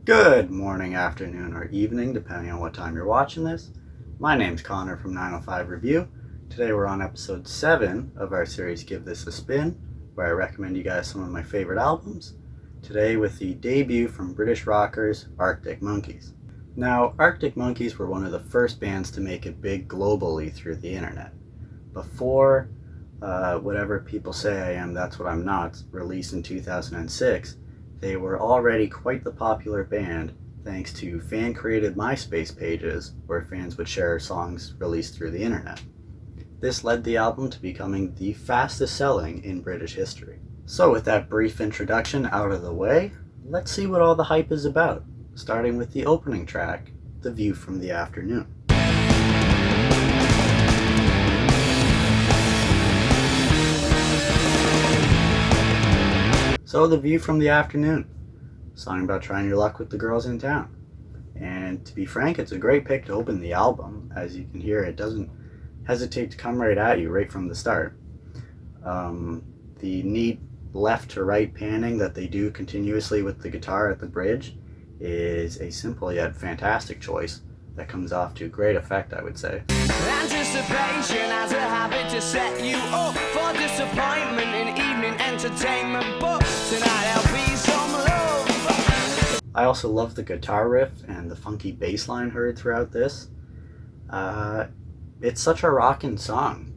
Good morning, afternoon, or evening, depending on what time you're watching this. My name's Connor from 905 Review. Today we're on episode 7 of our series Give This a Spin, where I recommend you guys some of my favorite albums. Today with the debut from British rockers Arctic Monkeys. Now, Arctic Monkeys were one of the first bands to make it big globally through the internet. Before Whatever People Say I Am, That's What I'm Not, released in 2006, they were already quite the popular band thanks to fan-created MySpace pages where fans would share songs released through the internet. This led the album to becoming the fastest selling in British history. So with that brief introduction out of the way, let's see what all the hype is about, starting with the opening track, The View from the Afternoon. So The View from the Afternoon, a song about trying your luck with the girls in town. And to be frank, it's a great pick to open the album. As you can hear, it doesn't hesitate to come right at you right from the start. The neat left to right panning that they do continuously with the guitar at the bridge is a simple yet fantastic choice that comes off to great effect, I would say. Anticipation as a habit to set you up for disappointment in evening entertainment, but tonight there'll be some love. I also love the guitar riff and the funky bass line heard throughout this. It's such a rockin' song.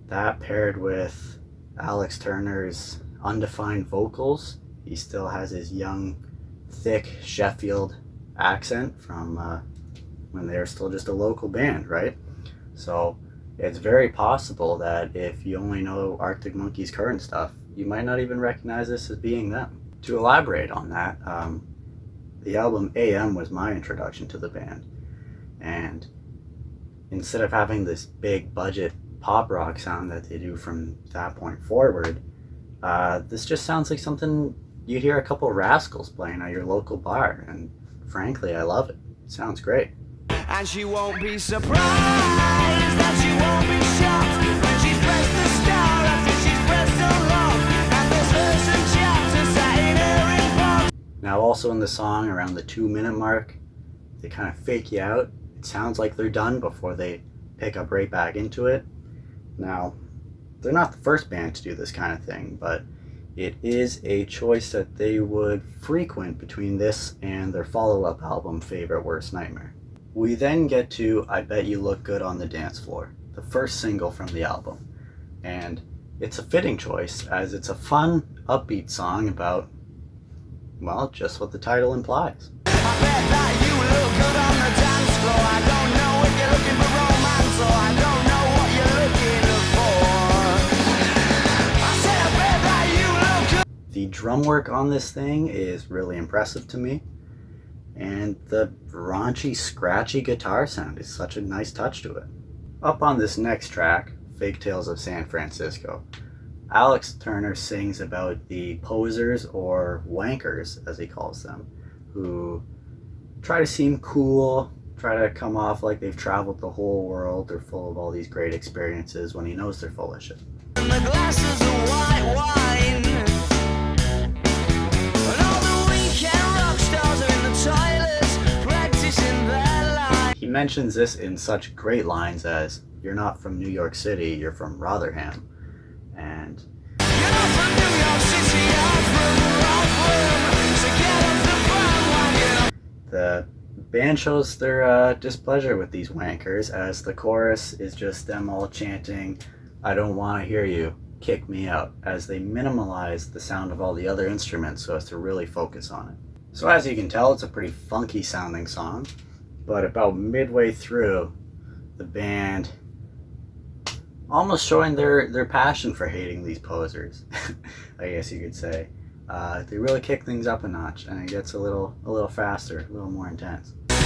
That paired with Alex Turner's undefined vocals, he still has his young, thick Sheffield accent from when they were still just a local band, right? So it's very possible that if you only know Arctic Monkeys' current stuff, you might not even recognize this as being them. To elaborate on that, the album AM was my introduction to the band, and instead of having this big budget pop rock sound that they do from that point forward, this just sounds like something you'd hear a couple Rascals playing at your local bar, and frankly, I love it. It sounds great. And she won't be surprised that she won't be shocked when she's pressed the star after she's pressed so long, and there's verse and chapter set in her inbox. Now also in the song, around the 2-minute mark, they kind of fake you out. It sounds like they're done before they pick up right back into it. Now, they're not the first band to do this kind of thing, but it is a choice that they would frequent between this and their follow-up album, Favorite Worst Nightmare. We then get to I Bet You Look Good on the Dance Floor, the first single from the album. And it's a fitting choice as it's a fun, upbeat song about, well, just what the title implies. I bet that you look good on the dance floor. I don't know if you're looking for romance, or I don't know what you're looking for. I said I bet that you look good. The drum work on this thing is really impressive to me, and the raunchy, scratchy guitar sound is such a nice touch to it. Up on this next track, Fake Tales of San Francisco, Alex Turner sings about the posers, or wankers as he calls them, who try to seem cool, try to come off like they've traveled the whole world, they're full of all these great experiences when he knows they're full of shit. And the glasses of white wine, and all the weekend rock stars are in the toilets practicing their line. He mentions this in such great lines as, "You're not from New York City, you're from Rotherham." And You're not from New York City, I'm from Rotherham, so get off the bandwagon. the band shows their displeasure with these wankers as the chorus is just them all chanting, "I don't want to hear you, kick me out," as they minimalize the sound of all the other instruments so as to really focus on it. So as you can tell, it's a pretty funky sounding song, but about midway through, the band almost showing their passion for hating these posers, I guess you could say. They really kick things up a notch, and it gets a little faster, a little more intense. He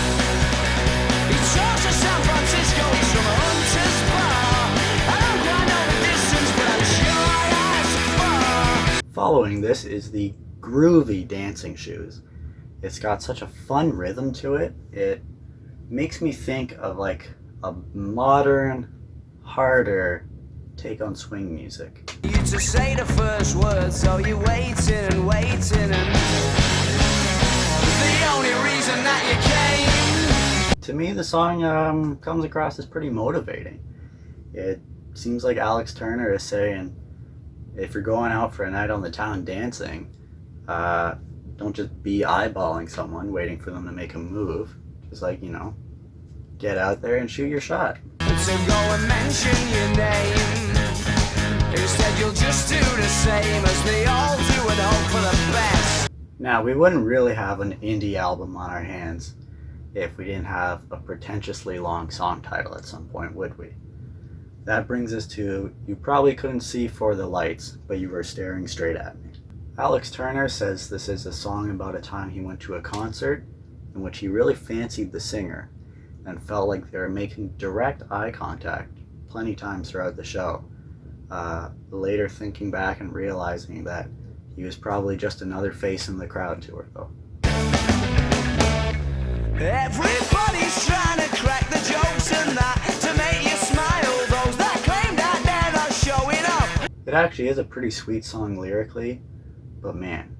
talks to San Francisco, he's from a hunter's bar. I don't quite know the distance, but I'm sure I asked far. Following this is the groovy Dancing Shoes. It's got such a fun rhythm to it. It makes me think of like a modern, harder take on swing music. You to say the first word, so you're waiting and waiting, and the to me, the song comes across as pretty motivating. It seems like Alex Turner is saying, if you're going out for a night on the town dancing, don't just be eyeballing someone, waiting for them to make a move. Just like, get out there and shoot your shot. So go and mention your name. Instead you'll just do the same as they all do and hope for the best. Now, we wouldn't really have an indie album on our hands if we didn't have a pretentiously long song title at some point, would we? That brings us to You Probably Couldn't See for the Lights, but You Were Staring Straight at Me. Alex Turner says this is a song about a time he went to a concert in which he really fancied the singer and felt like they were making direct eye contact plenty times throughout the show. Later thinking back and realizing that he was probably just another face in the crowd to her, though. Everybody's trying to crack the jokes and that to make you smile. Those that claim that they're not showing up. It actually is a pretty sweet song lyrically, but man,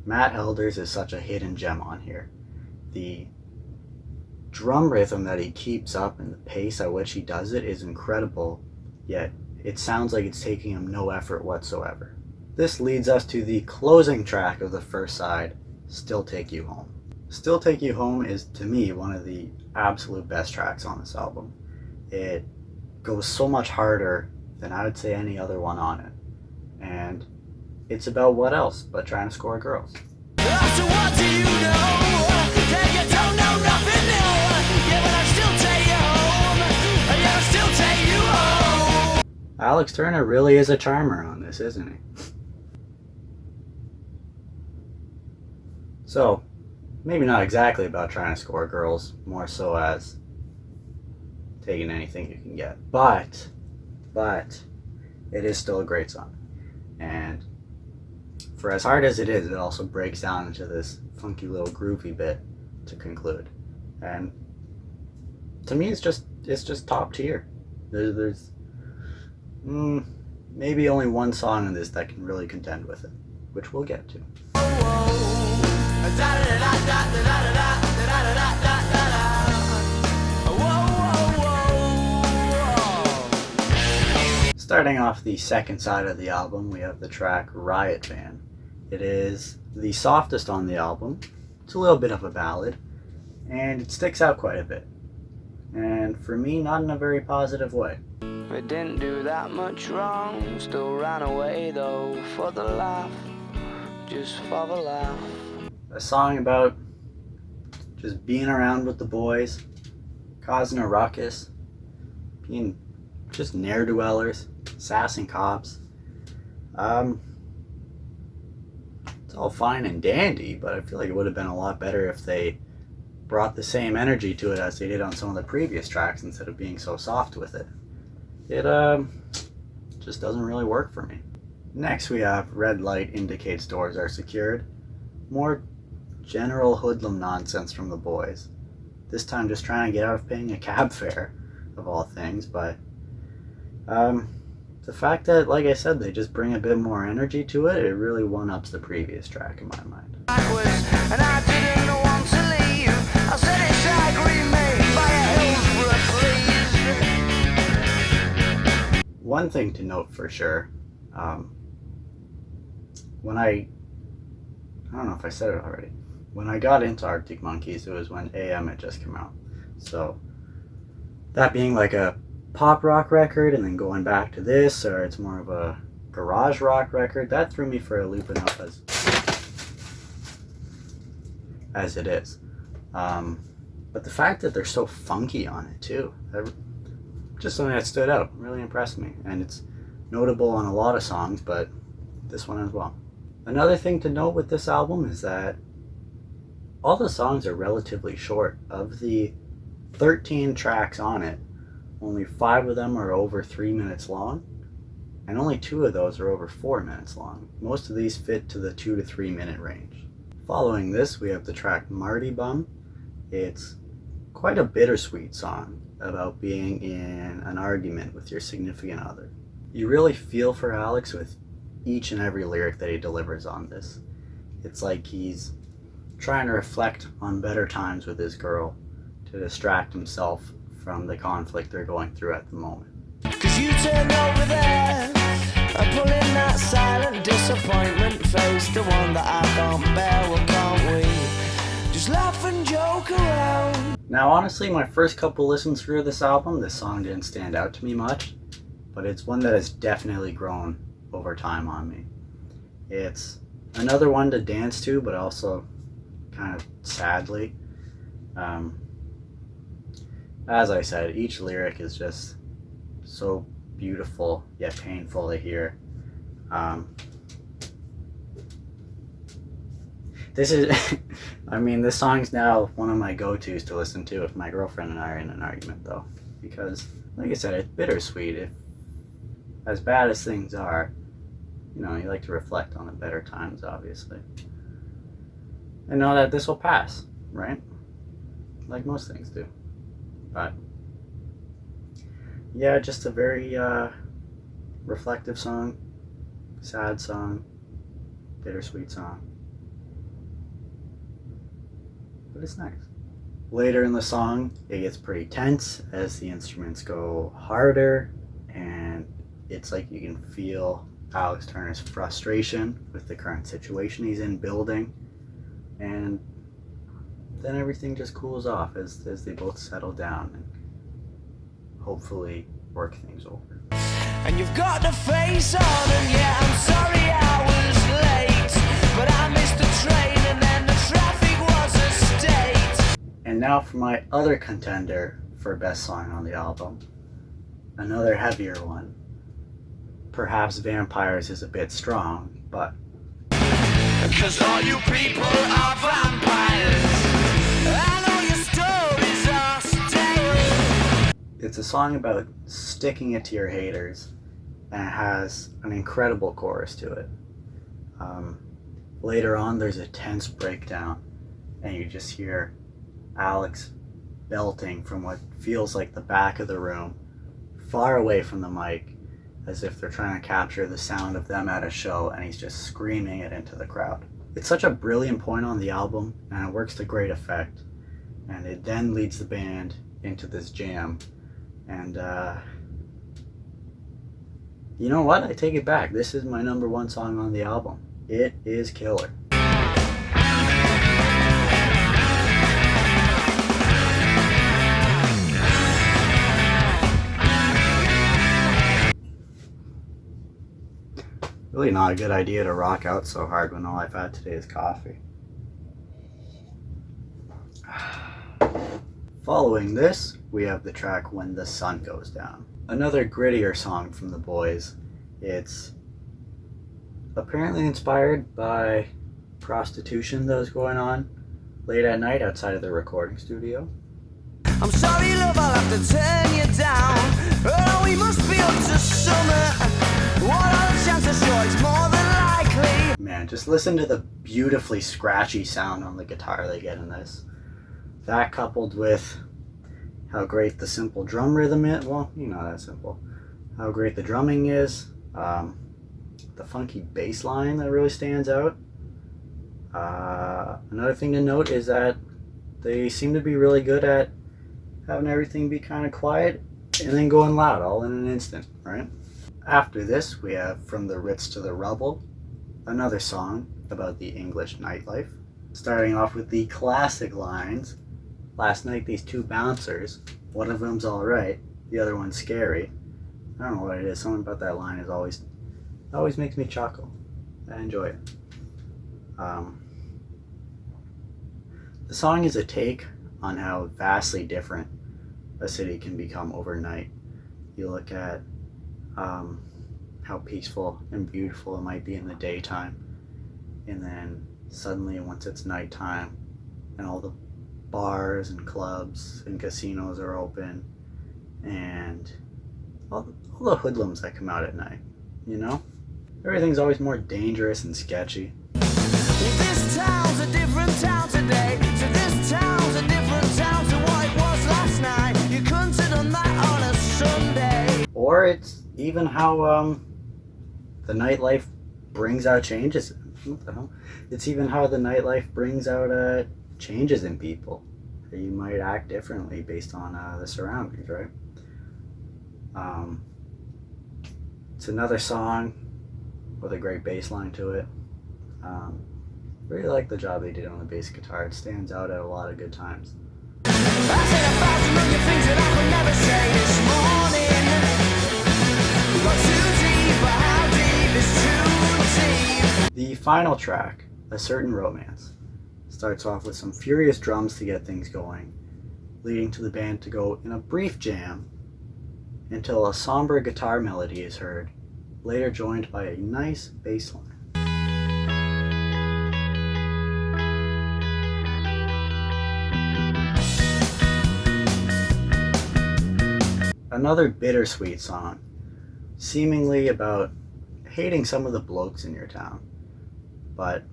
Matt Helders is such a hidden gem on here. The drum rhythm that he keeps up and the pace at which he does it is incredible, yet it sounds like it's taking him no effort whatsoever. This leads us to the closing track of the first side, Still Take You Home. Still Take You Home is, to me, one of the absolute best tracks on this album. It goes so much harder than I would say any other one on it. And it's about what else but trying to score girls. So what do you know? That you don't know nothing new. Yeah, but I still take you home. And yeah, I still take you home. Alex Turner really is a charmer on this, isn't he? So, maybe not exactly about trying to score girls, more so as taking anything you can get. But it is still a great song. And for as hard as it is, it also breaks down into this funky little groovy bit to conclude. And to me, it's just top tier. There's maybe only one song in this that can really contend with it, which we'll get to. Starting off the second side of the album, we have the track Riot Van. It is the softest on the album. It's a little bit of a ballad, and it sticks out quite a bit. And for me, not in a very positive way. We didn't do that much wrong, still ran away though for the laugh, just for the laugh. A song about just being around with the boys, causing a ruckus, being just ne'er-do-wellers, sassing cops. It's all fine and dandy, but I feel like it would have been a lot better if they brought the same energy to it as they did on some of the previous tracks instead of being so soft with it. It just doesn't really work for me. Next we have Red Light Indicates Doors Are Secured. More general hoodlum nonsense from the boys. This time just trying to get out of paying a cab fare, of all things, but the fact that, like I said, they just bring a bit more energy to it, it really one-ups the previous track in my mind. And I didn't want to leave. I said it's agree made by a Hillsborough, please. One thing to note for sure, when I don't know if I said it already, when I got into Arctic Monkeys, it was when AM had just come out. So that being like a pop rock record and then going back to this, or it's more of a garage rock record, that threw me for a loop enough as it is. But the fact that they're so funky on it too, just something that stood out, really impressed me. And it's notable on a lot of songs, but this one as well. Another thing to note with this album is that all the songs are relatively short. Of the 13 tracks on it, only 5 of them are over 3 minutes long, and only 2 of those are over 4 minutes long. Most of these fit to the 2 to 3 minute range. Following this, we have the track Marty Bum. It's quite a bittersweet song about being in an argument with your significant other. You really feel for Alex with each and every lyric that he delivers on this. It's like he's trying to reflect on better times with his girl to distract himself from the conflict they're going through at the moment. Cause you turn over there and pull in that silent disappointment face, the one that I can't bear. Well, can't we just laugh and joke around? Now, honestly, my first couple listens through this album, this song didn't stand out to me much, but it's one that has definitely grown over time on me. It's another one to dance to, but also kind of sadly. As I said, each lyric is just so beautiful yet painful to hear. This is, I mean, this song's now one of my go-tos to listen to if my girlfriend and I are in an argument, though, because, like I said, it's bittersweet. If, as bad as things are, you know, you like to reflect on the better times, obviously, and know that this will pass, right? Like most things do. But yeah, just a very reflective song, sad song, bittersweet song. But it's nice. Later in the song, it gets pretty tense as the instruments go harder, and it's like you can feel Alex Turner's frustration with the current situation he's in building, and then everything just cools off as they both settle down and hopefully work things over. And you've got the face on, and yeah, I'm sorry I was late, but I missed the train and then the traffic was a state. And now for my other contender for best song on the album, another heavier one. Perhaps Vampires is a bit strong, but Cause all you people are vampires, and all your stories are stale. it's a song about sticking it to your haters, and it has an incredible chorus to it. Later on, there's a tense breakdown, and you just hear Alex belting from what feels like the back of the room, far away from the mic, as if they're trying to capture the sound of them at a show, and he's just screaming it into the crowd. It's such a brilliant point on the album, and it works to great effect, and it then leads the band into this jam, and you know what? I take it back. This is my number one song on the album. It is killer. Really not a good idea to rock out so hard when all I've had today is coffee. Following this, we have the track When the Sun Goes Down. Another grittier song from the boys. It's apparently inspired by prostitution that was going on late at night outside of the recording studio. I'm sorry, love, I'll have to turn you down. Oh, we must be up to summer. What are the chances? Sure, it's more than likely. Man, just listen to the beautifully scratchy sound on the guitar they get in this. That coupled with how great the simple drum rhythm is. Well, you know, that's simple. How great the drumming is. The funky bass line that really stands out. Another thing to note is that they seem to be really good at having everything be kind of quiet and then going loud all in an instant, right? After this, we have From the Ritz to the Rubble, another song about the English nightlife. Starting off with the classic lines, last night these two bouncers, one of them's alright, the other one's scary. I don't know what it is, something about that line is always makes me chuckle. I enjoy it. The song is a take on how vastly different a city can become overnight. You look at how peaceful and beautiful it might be in the daytime, and then suddenly once it's nighttime and all the bars and clubs and casinos are open and all the hoodlums that come out at night, you know? Everything's always more dangerous and sketchy. This town's a different town today. So this town's a different town to what it was last night. You couldn't have done that on a Sunday. Or it's even how the nightlife brings out changes. What the hell? It's even how the nightlife brings out changes in people. you might act differently based on the surroundings, right? It's another song with a great bass line to it. Really like the job they did on the bass guitar. It stands out at a lot of good times. I said 1,000 million things that I could never say this morning. We got too deep, but how deep is too deep? The final track, A Certain Romance, starts off with some furious drums to get things going, leading to the band to go in a brief jam until a somber guitar melody is heard, later joined by a nice bass line. Another bittersweet song, seemingly about hating some of the blokes in your town, but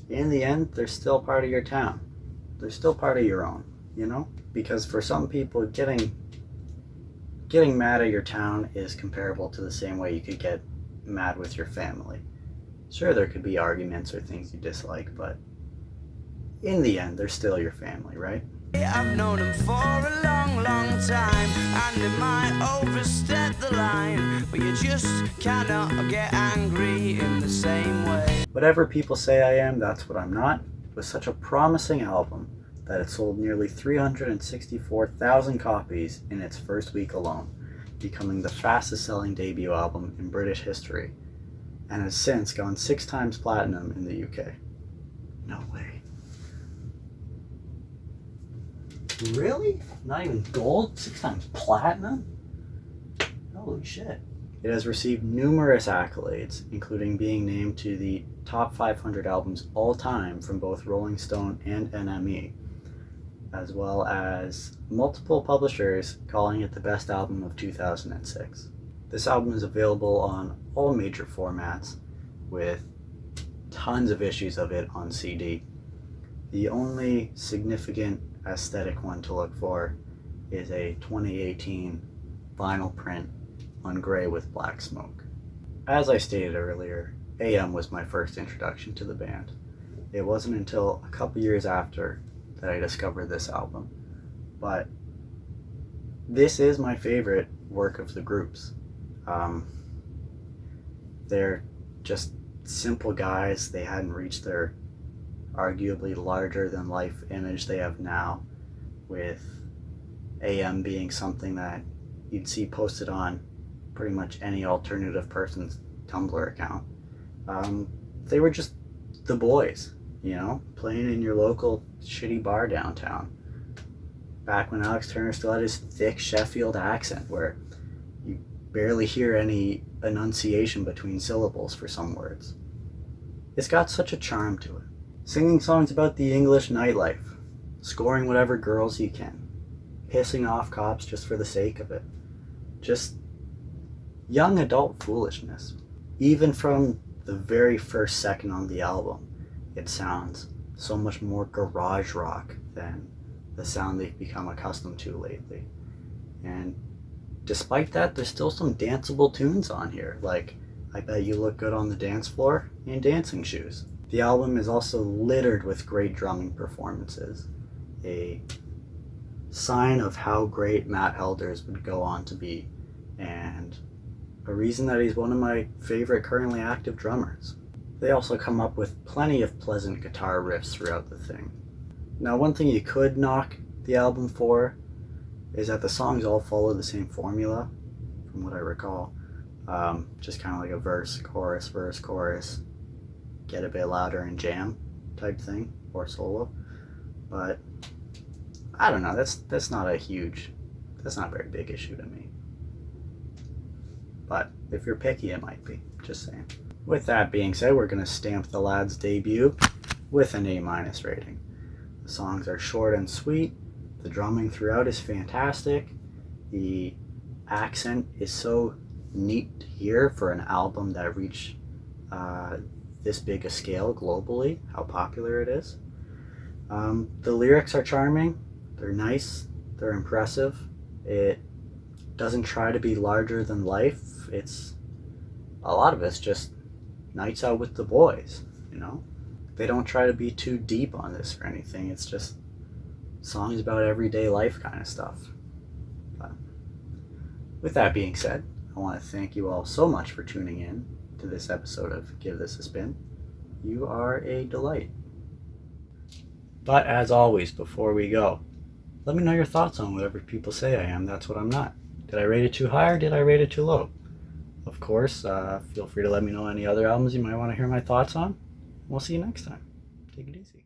in the end, they're still part of your town. They're still part of your own, you know? Because for some people, getting mad at your town is comparable to the same way you could get mad with your family. Sure, there could be arguments or things you dislike, but in the end, they're still your family, right? I've known him for a long, long time, and it might overstep the line, but you just cannot get angry in the same way. Whatever people say I am, that's what I'm not. It was such a promising album that it sold nearly 364,000 copies in its first week alone, becoming the fastest selling debut album in British history, and has since gone 6 times platinum in the UK. No way. Really? Not even gold? 6 times platinum? Holy shit. It has received numerous accolades, including being named to the top 500 albums all time from both Rolling Stone and NME, as well as multiple publishers calling it the best album of 2006. This album is available on all major formats, with tons of issues of it on CD. The only significant aesthetic one to look for is a 2018 vinyl print on gray with black smoke. As I stated earlier, AM was my first introduction to the band. It wasn't until a couple years after that I discovered this album, but this is my favorite work of the groups. They're just simple guys. They hadn't reached their arguably larger than life image they have now, with AM being something that you'd see posted on pretty much any alternative person's Tumblr account. They were just the boys, you know, playing in your local shitty bar downtown. Back when Alex Turner still had his thick Sheffield accent where you barely hear any enunciation between syllables for some words. It's got such a charm to it. Singing songs about the English nightlife, scoring whatever girls you can, pissing off cops just for the sake of it. Just young adult foolishness. Even from the very first second on the album, it sounds so much more garage rock than the sound they've become accustomed to lately. And despite that, there's still some danceable tunes on here, like I Bet You Look Good on the Dance Floor and Dancing Shoes. The album is also littered with great drumming performances, a sign of how great Matt Helders would go on to be, and a reason that he's one of my favorite currently active drummers. They also come up with plenty of pleasant guitar riffs throughout the thing. Now, one thing you could knock the album for is that the songs all follow the same formula, from what I recall. Just kind of like a verse, chorus, get a bit louder and jam type thing, or solo. But I don't know, that's not a very big issue to me. But if you're picky, it might be, just saying. With that being said, we're going to stamp the Lads' debut with an A- rating. The songs are short and sweet, the drumming throughout is fantastic, the accent is so neat to hear for an album that reached this big a scale globally, how popular it is. The lyrics are charming, they're nice, they're impressive. It doesn't try to be larger than life. A lot of it's just nights out with the boys, you know? They don't try to be too deep on this or anything. It's just songs about everyday life kind of stuff. But with that being said, I want to thank you all so much for tuning in to this episode of Give This a Spin. You are a delight. But as always, before we go, let me know your thoughts on whatever people say I am. That's what I'm not. Did I rate it too high or did I rate it too low? Of course, feel free to let me know any other albums you might want to hear my thoughts on. We'll see you next time. Take it easy.